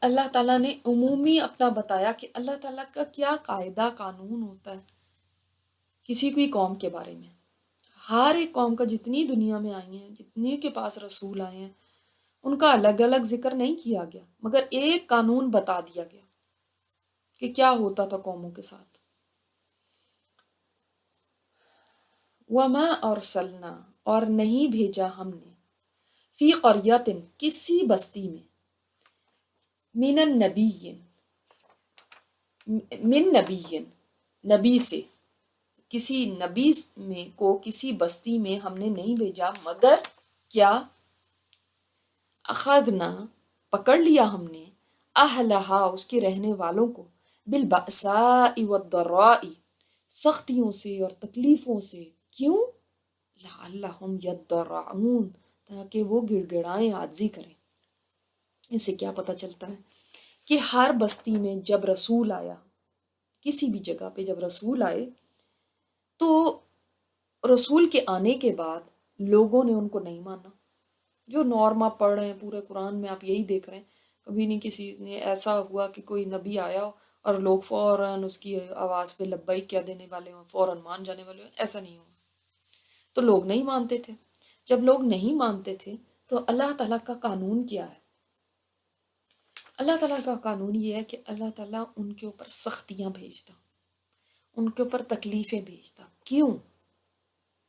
اللہ تعالیٰ نے عمومی اپنا بتایا کہ اللہ تعالیٰ کا کیا قاعدہ قانون ہوتا ہے کسی کوئی قوم کے بارے میں. ہر ایک قوم کا جتنی دنیا میں آئی ہیں، جتنے کے پاس رسول آئے ہیں، ان کا الگ الگ ذکر نہیں کیا گیا، مگر ایک قانون بتا دیا گیا کہ کیا ہوتا تھا قوموں کے ساتھ. وما ارسلنا، اور نہیں بھیجا ہم نے، فی قریۃ، کسی بستی میں، من النبیین، من نبیین، نبی سے، کسی نبی میں کو کسی بستی میں ہم نے نہیں بھیجا مگر کیا، اخذنا، پکڑ لیا ہم نے، اہلہا، اس کے رہنے والوں کو، بالبأساء والضراء، سختیوں سے اور تکلیفوں سے. کیوں؟ لعلہم یضرعون، تاکہ وہ گڑ گڑائیں، عاجزی کریں. اس سے کیا پتہ چلتا ہے کہ ہر بستی میں جب رسول آیا، کسی بھی جگہ پہ جب رسول آئے، تو رسول کے آنے کے بعد لوگوں نے ان کو نہیں مانا. جو نارما پڑھ رہے ہیں پورے قرآن میں آپ یہی دیکھ رہے ہیں، کبھی نہیں کسی نے ایسا ہوا کہ کوئی نبی آیا اور لوگ فوراً اس کی آواز پہ لبیک کہہ دینے والے ہوں، فوراً مان جانے والے ہوں. ایسا نہیں ہوا. تو لوگ نہیں مانتے تھے. جب لوگ نہیں مانتے تھے تو اللہ تعالیٰ کا قانون کیا ہے؟ اللہ تعالیٰ کا قانون یہ ہے کہ اللہ تعالیٰ ان کے اوپر سختیاں بھیجتا، ان کے اوپر تکلیفیں بھیجتا. کیوں؟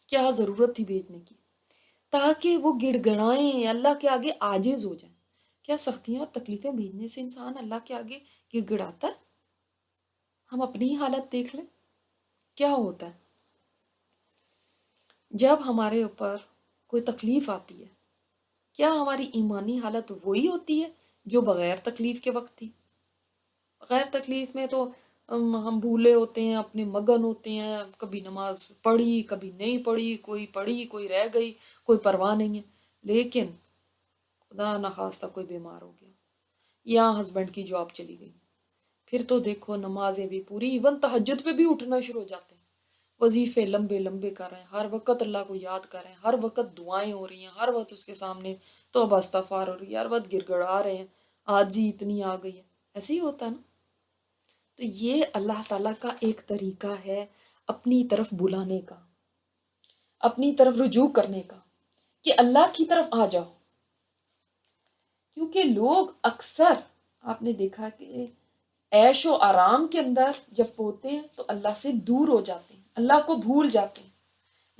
کیا ضرورت تھی بھیجنے کی؟ تاکہ وہ گڑ گڑائیں، اللہ کے آگے عاجز ہو جائیں. کیا سختیاں اور تکلیفیں بھیجنے سے انسان اللہ کے آگے گڑ گڑاتا ہے؟ ہم اپنی ہی حالت دیکھ لیں، کیا ہوتا ہے جب ہمارے اوپر کوئی تکلیف آتی ہے؟ کیا ہماری ایمانی حالت وہی ہوتی ہے جو بغیر تکلیف کے وقت تھی؟ بغیر تکلیف میں تو ہم بھولے ہوتے ہیں، اپنے مگن ہوتے ہیں، کبھی نماز پڑھی کبھی نہیں پڑھی کوئی رہ گئی، کوئی پرواہ نہیں ہے. لیکن خدا نخواستہ کوئی بیمار ہو گیا یا ہسبینڈ کی جاب چلی گئی، پھر تو دیکھو نمازیں بھی پوری، ایون تہجد پہ بھی اٹھنا شروع ہو جاتے ہیں، وظیفے لمبے لمبے کر رہے ہیں، ہر وقت اللہ کو یاد کر رہے ہیں، ہر وقت دعائیں ہو رہی ہیں، ہر وقت اس کے سامنے توبہ استغفار ہو رہی ہے، ہر وقت گڑ گڑا رہے ہیں، عاجزی اتنی آ گئی ہے. ایسے ہی ہوتا ہے نا. تو یہ اللہ تعالیٰ کا ایک طریقہ ہے اپنی طرف بلانے کا، اپنی طرف رجوع کرنے کا، کہ اللہ کی طرف آ جاؤ. کیونکہ لوگ اکثر آپ نے دیکھا کہ عیش و آرام کے اندر جب ہوتے ہیں تو اللہ سے دور ہو جاتے ہیں، اللہ کو بھول جاتے ہیں،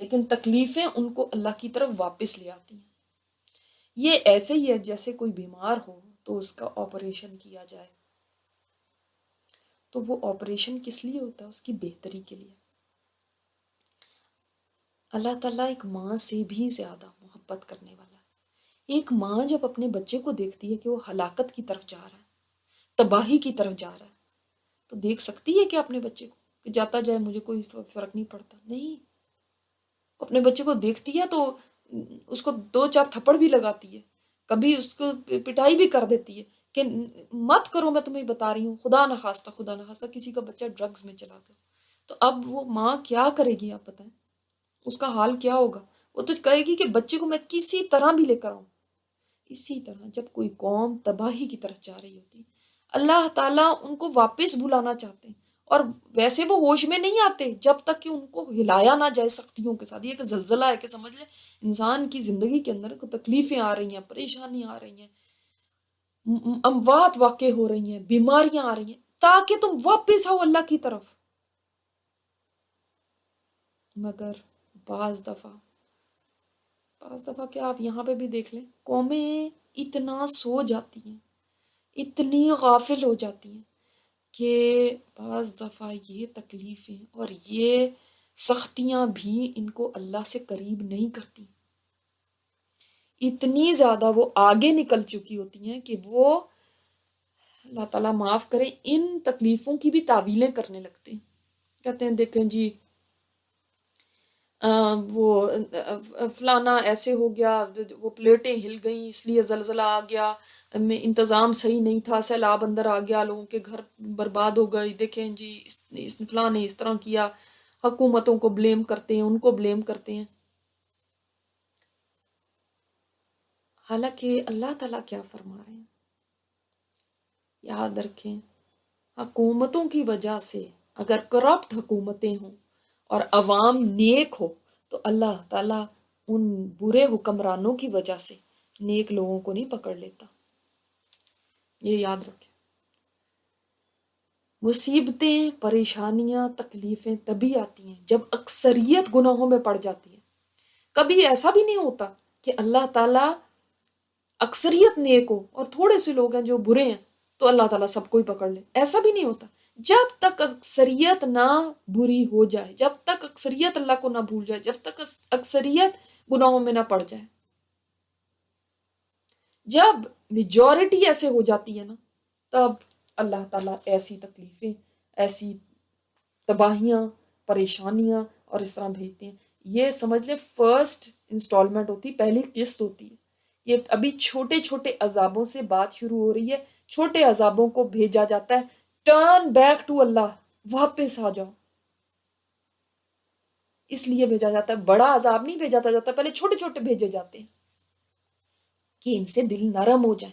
لیکن تکلیفیں ان کو اللہ کی طرف واپس لے آتی ہیں. یہ ایسے ہی ہے جیسے کوئی بیمار ہو تو اس کا آپریشن کیا جائے، تو وہ آپریشن کس لیے ہوتا ہے؟ اس کی بہتری کے لیے. اللہ تعالیٰ ایک ماں سے بھی زیادہ محبت کرنے والا ہے. ایک ماں جب اپنے بچے کو دیکھتی ہے کہ وہ ہلاکت کی طرف جا رہا ہے، تباہی کی طرف جا رہا ہے، تو دیکھ سکتی ہے کہ اپنے بچے کو کہ جاتا جائے، مجھے کوئی فرق نہیں پڑتا. نہیں، اپنے بچے کو دیکھتی ہے تو اس کو دو چار تھپڑ بھی لگاتی ہے، کبھی اس کو پٹائی بھی کر دیتی ہے کہ مت کرو، میں تمہیں بتا رہی ہوں. خدا نخواستہ کسی کا بچہ ڈرگز میں چلا گیا تو اب وہ ماں کیا کرے گی؟ آپ بتائیں اس کا حال کیا ہوگا. وہ تو کہے گی کہ بچے کو میں کسی طرح بھی لے کر آؤں. اسی طرح جب کوئی قوم تباہی کی طرف جا رہی ہوتی، اللہ تعالیٰ ان کو واپس بلانا چاہتے ہیں، اور ویسے وہ ہوش میں نہیں آتے جب تک کہ ان کو ہلایا نہ جائے سختیوں کے ساتھ. یہ کہ زلزلہ ہے کہ سمجھ لیں انسان کی زندگی کے اندر کو تکلیفیں آ رہی ہیں، پریشانیاں آ رہی ہیں، اموات واقع ہو رہی ہیں، بیماریاں آ رہی ہیں، تاکہ تم واپس آؤ اللہ کی طرف. مگر بعض دفعہ کیا آپ یہاں پہ بھی دیکھ لیں، قومیں اتنا سو جاتی ہیں، اتنی غافل ہو جاتی ہیں کہ بعض دفعہ یہ تکلیفیں اور یہ سختیاں بھی ان کو اللہ سے قریب نہیں کرتی. اتنی زیادہ وہ آگے نکل چکی ہوتی ہیں کہ وہ اللہ تعالیٰ معاف کرے ان تکلیفوں کی بھی تعویلیں کرنے لگتے ہیں. کہتے ہیں دیکھیں جی وہ فلانا ایسے ہو گیا، وہ پلیٹیں ہل گئیں اس لیے زلزلہ آ گیا، میں انتظام صحیح نہیں تھا، سیلاب اندر آ گیا، لوگوں کے گھر برباد ہو گئے، دیکھیں جی اس فلاں نے اس طرح کیا. حکومتوں کو بلیم کرتے ہیں، ان کو بلیم کرتے ہیں. حالانکہ اللہ تعالیٰ کیا فرما رہے ہیں؟ یاد رکھیں، حکومتوں کی وجہ سے اگر کرپٹ حکومتیں ہوں اور عوام نیک ہو تو اللہ تعالیٰ ان برے حکمرانوں کی وجہ سے نیک لوگوں کو نہیں پکڑ لیتا، یہ یاد رکھیں۔ مصیبتیں، پریشانیاں، تکلیفیں تبھی آتی ہیں جب اکثریت گناہوں میں پڑ جاتی ہے۔ کبھی ایسا بھی نہیں ہوتا کہ اللہ تعالیٰ اکثریت نیک ہو اور تھوڑے سے لوگ ہیں جو برے ہیں تو اللہ تعالیٰ سب کو ہی پکڑ لے، ایسا بھی نہیں ہوتا۔ جب تک اکثریت نہ بری ہو جائے، جب تک اکثریت اللہ کو نہ بھول جائے، جب تک اکثریت گناہوں میں نہ پڑ جائے، جب میجورٹی ایسے ہو جاتی ہے نا، تب اللہ تعالیٰ ایسی تکلیفیں، ایسی تباہیاں، پریشانیاں اور اس طرح بھیجتے ہیں۔ یہ سمجھ لیں فرسٹ انسٹالمنٹ ہوتی، پہلی قسط ہوتی ہے۔ یہ ابھی چھوٹے چھوٹے عذابوں سے بات شروع ہو رہی ہے، چھوٹے عذابوں کو بھیجا جاتا ہے، ٹرن بیک ٹو اللہ، واپس آ جاؤ، اس لیے بھیجا جاتا ہے۔ بڑا عذاب نہیں بھیجا جاتا، پہلے چھوٹے چھوٹے بھیجے جاتے ہیں کہ ان سے دل نرم ہو جائے،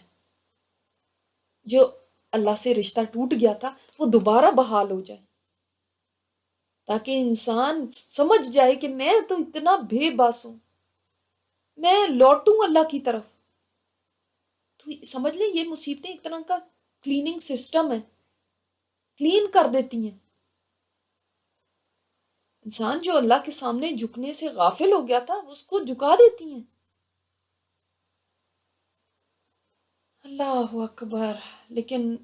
جو اللہ سے رشتہ ٹوٹ گیا تھا وہ دوبارہ بحال ہو جائے، تاکہ انسان سمجھ جائے کہ میں تو اتنا بے باس ہوں، میں لوٹوں اللہ کی طرف۔ تو سمجھ لیں یہ مصیبتیں ایک طرح کا کلیننگ سسٹم ہے، کلین کر دیتی ہیں۔ انسان جو اللہ کے سامنے جھکنے سے غافل ہو گیا تھا اس کو جھکا دیتی ہیں۔ اللہ اکبر۔ لیکن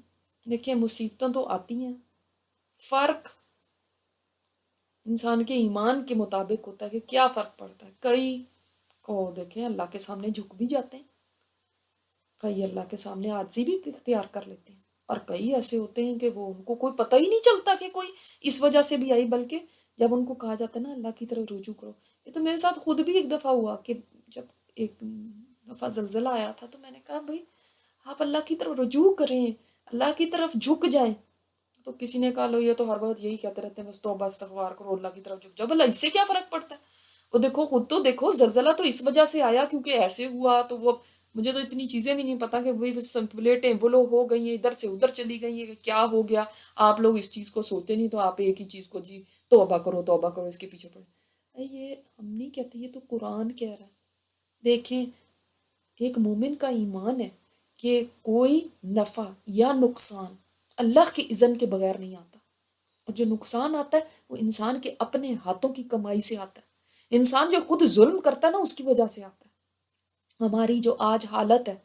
دیکھیں مصیبتیں تو آتی ہیں، فرق انسان کے ایمان کے مطابق ہوتا ہے کہ کیا فرق پڑتا ہے۔ کئی کو دیکھیں اللہ کے سامنے جھک بھی جاتے ہیں، کئی اللہ کے سامنے عاجزی بھی اختیار کر لیتے ہیں، اور کئی ایسے ہوتے ہیں کہ وہ ان کو کوئی پتہ ہی نہیں چلتا کہ کوئی اس وجہ سے بھی آئی، بلکہ جب ان کو کہا جاتا ہے نا اللہ کی طرف رجوع کرو۔ یہ تو میرے ساتھ خود بھی ایک دفعہ ہوا کہ جب ایک دفعہ زلزلہ آیا تھا تو میں نے کہا بھائی آپ اللہ کی طرف رجوع کریں، اللہ کی طرف جھک جائیں۔ تو کسی نے کہا لو یہ تو ہر وقت یہی کہتے رہتے ہیں بس توبہ استغفار کرو، اللہ کی طرف جھک جاؤ۔ بھلا اس سے کیا فرق پڑتا ہے؟ وہ دیکھو خود تو دیکھو، زلزلہ تو اس وجہ سے آیا کیونکہ ایسے ہوا، تو وہ مجھے تو اتنی چیزیں بھی نہیں پتا کہ وہی پلیٹیں وہ لوگ ہو گئی ہیں، ادھر سے ادھر چلی گئی ہیں، کیا ہو گیا۔ آپ لوگ اس چیز کو سوچتے نہیں تو آپ ایک ہی چیز کو جی توبہ کرو توبہ کرو اس کے پیچھے پڑے۔ یہ ہم نہیں کہتے، یہ تو قرآن کہہ رہا ہے۔ دیکھیں ایک مومن کا ایمان ہے کہ کوئی نفع یا نقصان اللہ کے اذن کے بغیر نہیں آتا، اور جو نقصان آتا ہے وہ انسان کے اپنے ہاتھوں کی کمائی سے آتا ہے، انسان جو خود ظلم کرتا ہے نا اس کی وجہ سے آتا ہے۔ ہماری جو آج حالت ہے،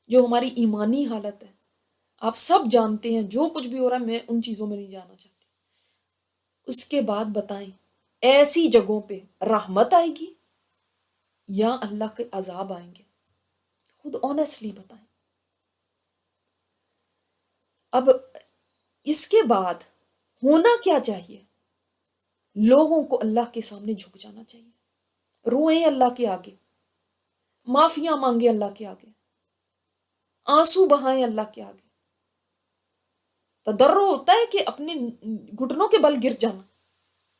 جو ہماری ایمانی حالت ہے، آپ سب جانتے ہیں، جو کچھ بھی ہو رہا ہے میں ان چیزوں میں نہیں جانا چاہتی۔ اس کے بعد بتائیں ایسی جگہوں پہ رحمت آئے گی یا اللہ کے عذاب آئیں گے؟ خود آنیسٹلی بتائیں۔ اب اس کے بعد ہونا کیا چاہیے؟ لوگوں کو اللہ کے سامنے جھک جانا چاہیے، روئیں اللہ کے آگے، معافیاں مانگے اللہ کے آگے، آنسو بہائیں اللہ کے آگے۔ تضرع ہوتا ہے کہ اپنے گھٹنوں کے بل گر جانا،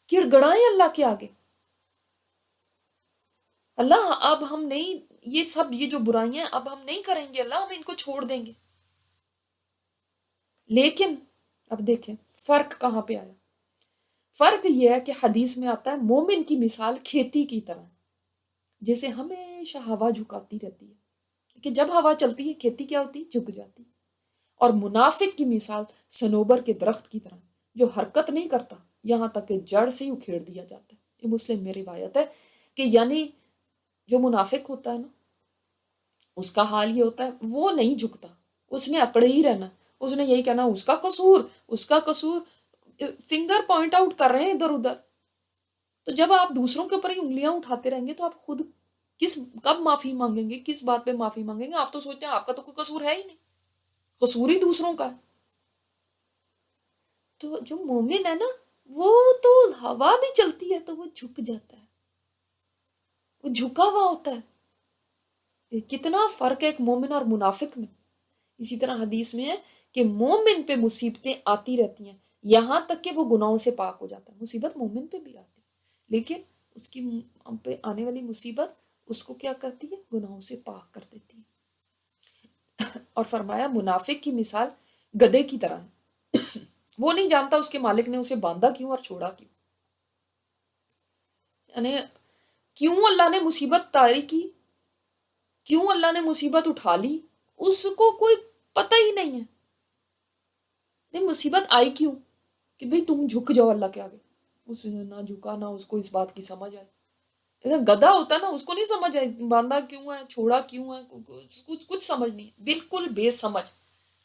گڑ گڑائیں اللہ کے آگے، اللہ اب ہم نہیں، یہ سب یہ جو برائیاں اب ہم نہیں کریں گے، اللہ ہم ان کو چھوڑ دیں گے۔ لیکن اب دیکھیں فرق کہاں پہ آیا۔ فرق یہ ہے کہ حدیث میں آتا ہے مومن کی مثال کھیتی کی طرح، جیسے ہمیشہ ہوا جھکاتی رہتی ہے کہ جب ہوا چلتی ہے کھیتی کیا ہوتی ہے؟ جھک جاتی ہے۔ اور منافق کی مثال صنوبر کے درخت کی طرح جو حرکت نہیں کرتا یہاں تک کہ جڑ سے ہی اکھیڑ دیا جاتا ہے۔ یہ مسلم میں روایت ہے کہ یعنی جو منافق ہوتا ہے نا اس کا حال یہ ہوتا ہے وہ نہیں جھکتا، اس نے اکڑے ہی رہنا، اس نے یہی کہنا اس کا قصور، اس کا قصور، فنگر پوائنٹ آؤٹ کر رہے ہیں ادھر ادھر۔ تو جب آپ دوسروں کے اوپر ہی انگلیاں اٹھاتے رہیں گے تو آپ خود کب معافی مانگیں گے، کس بات پہ معافی مانگیں گے؟ آپ تو سوچتے ہیں آپ کا تو کوئی قصور ہے ہی نہیں، قصور ہی دوسروں کا ہے۔ تو جو مومن ہے نا وہ تو ہوا بھی چلتی ہے تو وہ جھک جاتا ہے، وہ جھکا ہوا ہوتا ہے۔ کتنا فرق ہے ایک مومن اور منافق میں۔ اسی طرح حدیث میں ہے کہ مومن پہ مصیبتیں آتی رہتی ہیں یہاں تک کہ وہ گناہوں سے پاک ہو جاتا ہے۔ مصیبت مومن پہ بھی آتی ہے لیکن اس کی پہ آنے والی مصیبت اس کو کیا کرتی ہے؟ گناہوں سے پاک کر دیتی ہے۔ اور فرمایا منافق کی مثال گدے کی طرح وہ نہیں جانتا اس کے مالک نے اسے باندھا کیوں اور چھوڑا کیوں. یعنی کیوں اللہ نے مصیبت طاری کی، کیوں اللہ نے مصیبت اٹھا لی، اس کو کوئی پتہ ہی نہیں ہے. نہیں مصیبت آئی کیوں کہ بھئی تم جھک جاؤ اللہ کے آگے. اس نے نہ جھکا، نہ اس کو اس بات کی سمجھ آئی. گدھا ہوتا ہے نا، اس کو نہیں سمجھ آئی باندھا کیوں ہے، چھوڑا کیوں ہے، کچھ سمجھ نہیں، بالکل بے سمجھ.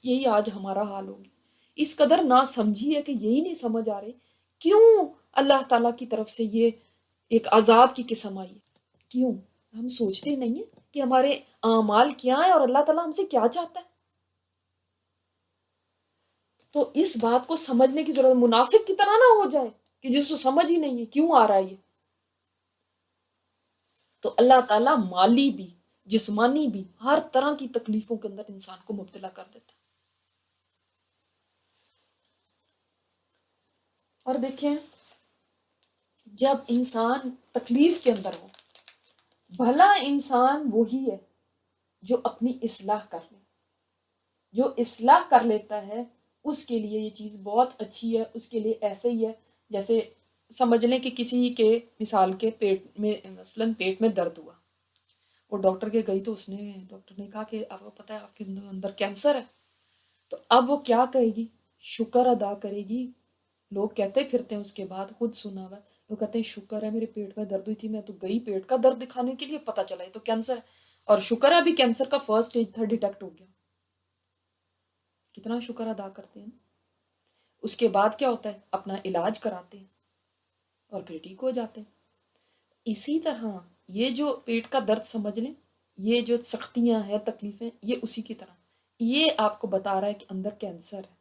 یہی آج ہمارا حال ہوگی. اس قدر نہ سمجھی ہے کہ یہی نہیں سمجھ آ رہی کیوں اللہ تعالیٰ کی طرف سے یہ ایک عذاب کی قسم آئی ہے. کیوں ہم سوچتے نہیں ہیں کہ ہمارے اعمال کیا ہیں اور اللہ تعالیٰ ہم سے کیا چاہتا ہے. تو اس بات کو سمجھنے کی ضرورت، منافق کی طرح نہ ہو جائے کہ جس کو سمجھ ہی نہیں ہے کیوں آ رہا ہے یہ. تو اللہ تعالیٰ مالی بھی، جسمانی بھی، ہر طرح کی تکلیفوں کے اندر انسان کو مبتلا کر دیتا ہے. اور دیکھیں جب انسان تکلیف کے اندر ہو، بھلا انسان وہی ہے جو اپنی اصلاح کر لے. جو اصلاح کر لیتا ہے اس کے لیے یہ چیز بہت اچھی ہے. اس کے لیے ایسے ہی ہے جیسے سمجھ لیں کہ کسی کے مثال کے پیٹ میں مثلاً پیٹ میں درد ہوا، وہ ڈاکٹر کے گئی تو ڈاکٹر نے کہا کہ آپ کو پتہ ہے آپ کے اندر کینسر ہے. تو اب وہ کیا کہے گی؟ شکر ادا کرے گی. لوگ کہتے پھرتے ہیں اس کے بعد، خود سنا ہوا لوگ کہتے ہیں شکر ہے میرے پیٹ میں درد ہوئی تھی، میں تو گئی پیٹ کا درد دکھانے کے لیے، پتہ چلا یہ تو کینسر ہے. اور شکر ہے ابھی کینسر کا فرسٹ اسٹیج تھا، ڈیٹیکٹ ہو گیا. کتنا شکر ادا کرتے ہیں. اس کے بعد کیا ہوتا ہے؟ اپنا علاج کراتے ہیں اور پھر ٹھیک ہو جاتے ہیں. اسی طرح یہ جو پیٹ کا درد سمجھ لیں، یہ جو سختیاں ہیں، تکلیفیں، یہ اسی کی طرح یہ آپ کو بتا رہا ہے کہ اندر کینسر ہے.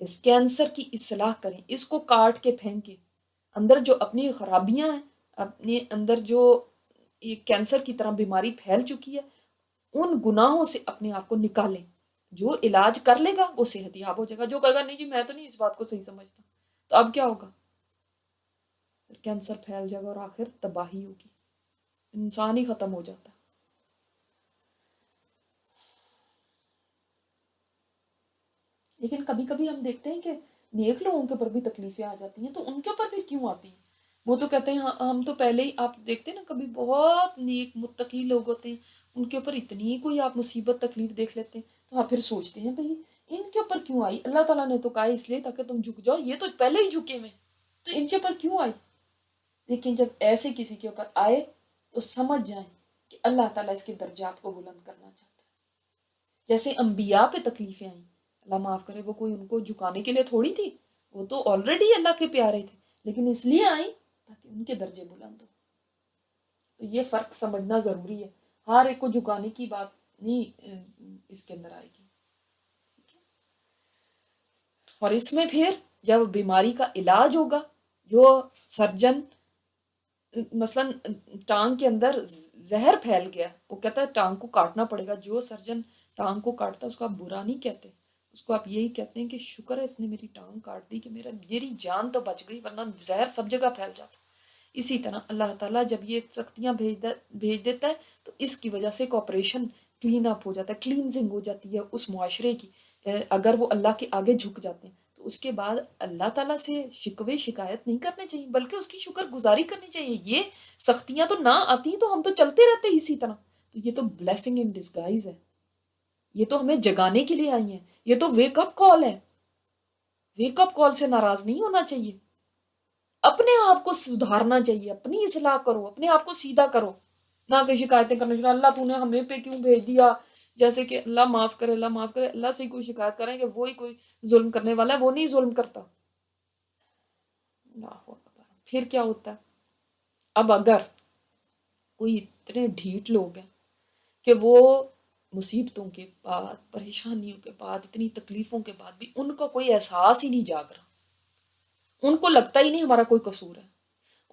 اس کینسر کی اصلاح کریں، اس کو کاٹ کے پھینکیں. اندر جو اپنی خرابیاں ہیں، اپنے اندر جو یہ کینسر کی طرح بیماری پھیل چکی ہے، ان گناہوں سے اپنے آپ کو نکالیں. جو علاج کر لے گا وہ صحت یاب ہو جائے گا. جو کہے گا نہیں جی میں تو نہیں اس بات کو صحیح سمجھتا، تو اب کیا ہوگا؟ کینسر پھیل جائے گا اور آخر تباہی ہوگی، انسان ہی ختم ہو جاتا ہے. لیکن کبھی کبھی ہم دیکھتے ہیں کہ نیک لوگوں کے اوپر بھی تکلیفیں آ جاتی ہیں، تو ان کے اوپر بھی کیوں آتی ہیں؟ وہ تو کہتے ہیں ہم تو پہلے ہی، آپ دیکھتے ہیں نا کبھی بہت نیک متقی لوگ ہوتے ہیں، ان کے اوپر اتنی کوئی آپ مصیبت تکلیف دیکھ لیتے ہیں تو آپ پھر سوچتے ہیں بھئی ان کے اوپر کیوں آئی؟ اللہ تعالیٰ نے تو کہا اس لیے تاکہ تم جھک جاؤ، یہ تو پہلے ہی جھکے ہوئے، تو ان کے اوپر کیوں آئی؟ لیکن جب ایسے کسی کے اوپر آئے تو سمجھ جائیں کہ اللہ تعالیٰ اس کے درجات کو بلند کرنا چاہتا ہے. جیسے انبیاء پہ تکلیفیں آئیں، اللہ معاف کرے، وہ کوئی ان کو جھکانے کے لیے تھوڑی تھی، وہ تو آلریڈی اللہ کے پیارے تھے، لیکن اس لیے آئیں تاکہ ان کے درجے بلند ہو. تو یہ فرق سمجھنا ضروری ہے. ہر ایک کو جھکانے کی بات نہیں اس کے اندر آئے گی. اور اس میں پھر جب بیماری کا علاج ہوگا، جو سرجن مثلاً ٹانگ کے اندر زہر پھیل گیا، وہ کہتا ہے ٹانگ کو کاٹنا پڑے گا. جو سرجن ٹانگ کو کاٹتا ہے اس کو آپ برا نہیں کہتے، اس کو آپ یہی کہتے ہیں کہ شکر ہے اس نے میری ٹانگ کاٹ دی کہ میری جان تو بچ گئی، ورنہ زہر سب جگہ پھیل جاتا. اسی طرح اللہ تعالیٰ جب یہ سختیاں بھیج دیتا ہے تو اس کی وجہ سے ایک آپریشن کلین اپ ہو جاتا ہے، کلینزنگ ہو جاتی ہے اس معاشرے کی. اگر وہ اللہ کے آگے جھک جاتے ہیں تو اس کے بعد اللہ تعالیٰ سے شکوے شکایت نہیں کرنے چاہیے، بلکہ اس کی شکر گزاری کرنی چاہیے. یہ سختیاں تو نہ آتی تو ہم تو چلتے رہتے اسی طرح. تو یہ تو بلیسنگ ان ڈسگائز ہے، یہ تو ہمیں جگانے کے لیے آئی ہیں. یہ تو ویک اپ کال ہے. ویک اپ کال سے ناراض نہیں ہونا چاہیے، اپنے آپ کو سدھارنا چاہیے، اپنی اصلاح کرو، اپنے آپ کو سیدھا کرو، نہ کہ شکایتیں کرنے چاہیے اللہ تو نے ہمیں پہ کیوں بھیج دیا. جیسے کہ اللہ معاف کرے، اللہ معاف کرے، اللہ سے کوئی شکایت کریں کہ وہی کوئی ظلم کرنے والا ہے، وہ نہیں ظلم کرتا. اللہ اکبر. پھر کیا ہوتا ہے؟ اب اگر کوئی اتنے ڈھیٹ لوگ ہیں کہ وہ مصیبتوں کے بعد، پریشانیوں کے بعد، اتنی تکلیفوں کے بعد بھی ان کا کوئی احساس ہی نہیں جاگ رہا، ان کو لگتا ہی نہیں ہمارا کوئی قصور ہے،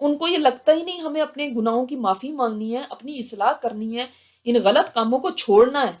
ان کو یہ لگتا ہی نہیں ہمیں اپنے گناہوں کی معافی مانگنی ہے، اپنی اصلاح کرنی ہے، ان غلط کاموں کو چھوڑنا ہے.